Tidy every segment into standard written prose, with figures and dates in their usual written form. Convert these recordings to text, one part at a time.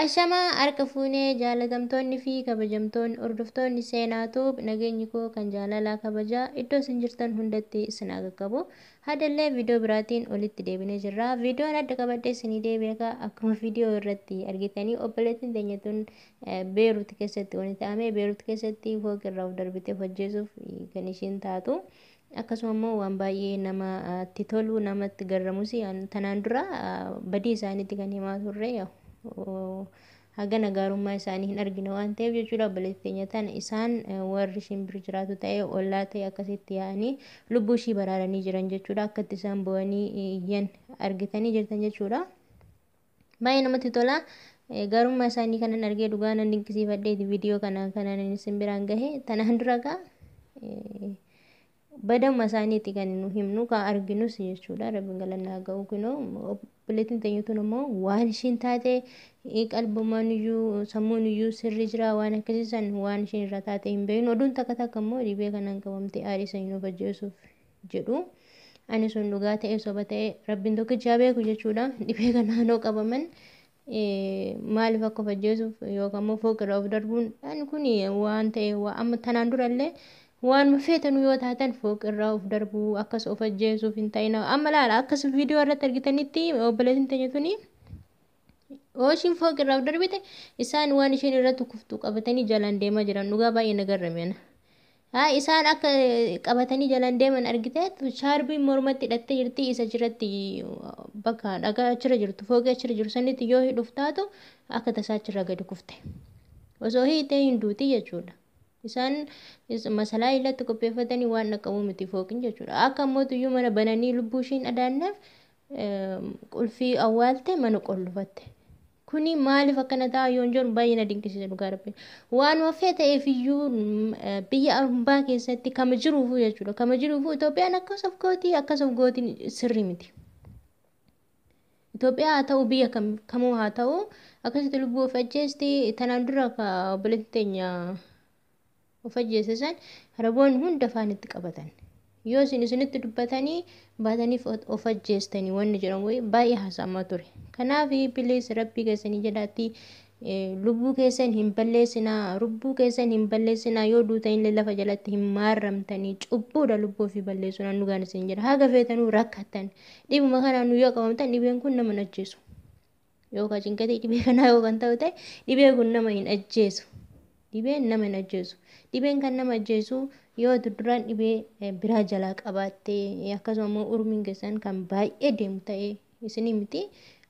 Ashamaa harka fuunee jaalatamtoonni fi kabajamtoonni hordoftoonni seenaatu nageenyi koo kan jaalalaa kabajaa iddoo isin jirtan hundatti isin haa qaqqabu. Haadhallee viidiyoo biraatiin olitti deebinee jirra. Viidiyoon adda qabadhee isinii deebi'aa akkuma viidiyoo irratti argitanii obboleettiin teenya tun Beeruut keessatti walitti ta'ame Beeruut keessatti fooqirraa of darbitee hojjechuuf kan ishiin taatu. Akkasuma immoo waan baay'ee namatti tolu namatti garramus tanaan dura badii isaaniitti kan himaa turre hagana gaarummaa isaanii hin argine waan ta'eef jechuudha. Obboleettii teenya tana isaan warri shimbir jiraatu ta'ee ollaa ta'e akkasitti yaa'anii lubbuu ishii baraaranii jiran jechuudha. Akkatti isaan bo'anii iyyan argitanii jirtan jechuudha. Baay'ee namatti tola. Gaarummaa isaanii kanan argee dhugaa nan dinqisiifadheeti viidiyoo kanaan isin biraan gahe tanaan dura badamma isaaniitti kan nu himnu kan arginus jechuudha. Rabbiin galanna haa ga'u kunoo obboleettiin teenya tun immoo waan ishiin taate qalbumaan iyyuu sammuun iyyuu sirri jira waan akkasiisan waan ishiin irra taate hin beeknu. Oduun takka takka immoo dhibee kanaan qabamte aarii isaanii nuuf ajjeesuuf jedhu. Ani sun dhugaa ta'e soba ta'e rabbiin tokkicha beeku jechuudha. Dhibee kanaan hoo qabaman maaliif akka of ajjeesuuf yookaan immoo fooqirraa of darbuun kun waan ta'e amma tanaan durallee waan feetanu yoo taatan fooqirraa of darbuu akkas of ajjeesuuf hin ta'ina. Amma laala akkas viidiyoo irratti argitanitti obboleettiin teenya tuni ooshiin fooqirraa of darbite isaan waan isheen irratti kuftu qabatanii jalaan deemaa jiran dhugaa baay'ee nagarrameen. Isaan akka qabatanii jalaan deeman argite shaarbiin mormatti hidhattee jirti isa jiratti bakka dhagaa achirra jirtu fooqee achirra jiru sanitti yoo hidhuuf taatu akka tasaa achirra gadi kufte. Osoo hiitee hin duuti jechuudha. Isaan masalaa ilatti qopheeffatanii waan dhaqqabu miti fooqin jechuudha. Akka mootiyyuu mana bananii lubbuu ishiin adaannaaf qulfii awwaalte mana qollufatte. Kuni maaliif akkana ta'a yoo hin jiru baay'ee na dinqisiisa dhugaa rabbi. Waan waffee ta'eef iyyuu biyya ambaa keessatti kama jiruufu jechuudha. Kama jiruufu Itoophiyaan akkas of gootiin sirrii miti. Itoophiyaa haa ta'u biyya kamuu haa ta'u akkasitti lubbuu of ajjeesti tanaan dura obboleettii teenya of ajjeesisan araboonni hunda afaan itti qabatan. Yoo isinitti dubbatanii baataniif of ajjeestanii wanni jedhamu baay'ee haasa'amaa ture. Kanaaf bilees rabbii keessanii jedhaatti lubbuu keessan hin balleessinaa, lubbuu keessan hin balleessinaa yoo duutanillee lafa jalatti hin maarramtanii cubbuudha lubbuu ofii balleessuun dhugaan isin jedha. Haga feetanuu rakkattan dhibuma kanaan yoo qabamtan dhibeen kun nama hin ajjeesu. Yookaan cinqatii dhibee kanaa yoo kan ta'u ta'e dhibee kun nama hin ajjeesu. Dhibeen nama hin ajjeesu. Dhibeen kan nama ajjeesu yoo duraan dhibee biraa jalaa qabaattee akkasuma immoo urmiin keessan kan baay'ee deemu ta'e isinii miti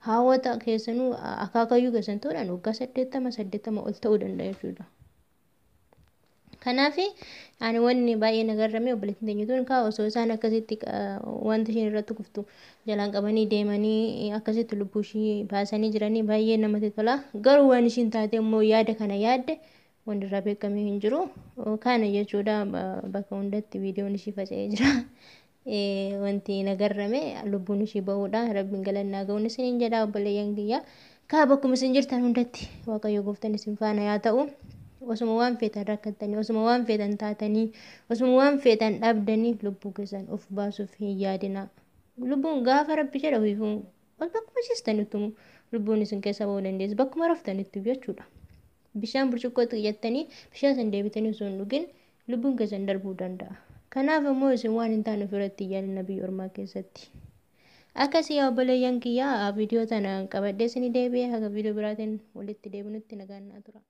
haawwata keessanuu akaakayyuu keessan ta'uudhaan waggaa 80 ol ta'uu danda'a jechuudha. Kanaaf ani wanni baay'ee nagarrame obboleettiin teenya tun osoo isaan akkasitti wanta isheen irratti kuftu jalaan qabanii deemanii akkasitti lubbuu ishii baasanii jiranii baay'ee namatti tola. Garuu waan ishiin taate immoo yaada kana yaadde wanti irraa beekamee hin jiru. Kana jechuudha bakka hundatti viidiyoon ishii faca'ee jira. Wanti nagarrame lubbuun ishii bahuudha. Rabbiin galannaa ga'uun isiniin jedha obboleeyyan kiyya. Bakkuma isin jirtan hundatti Waaqayyo gooftaan isin faana yaa ta'u. Osuma waan feetan rakkattanii, osuma waan feetan taatanii, osuma waan feetan dhabdanii lubbuu keessan of baasuuf hin yaadina. Lubbuun gaafa rabbi jedha ofiifuu bakkuma ciistanitti lubbuun isin keessa bahuu dandeessu bakkuma raftanitti jechuudha. Bishaan burcuqqootti qiyattanii bishaan san deebitanii osoo hin dhugin lubbuun keessan darbuu danda'a. Kanaaf immoo isin waan hin taane ofirratti yaadina biyya ormaa keessatti. Akkasii yaa obboleeyyan kiyyaa viidiyoo tana qabadhee isinii deebi'ee haga viidiyoo biraatiin walitti deebinutti nagaan naa tura.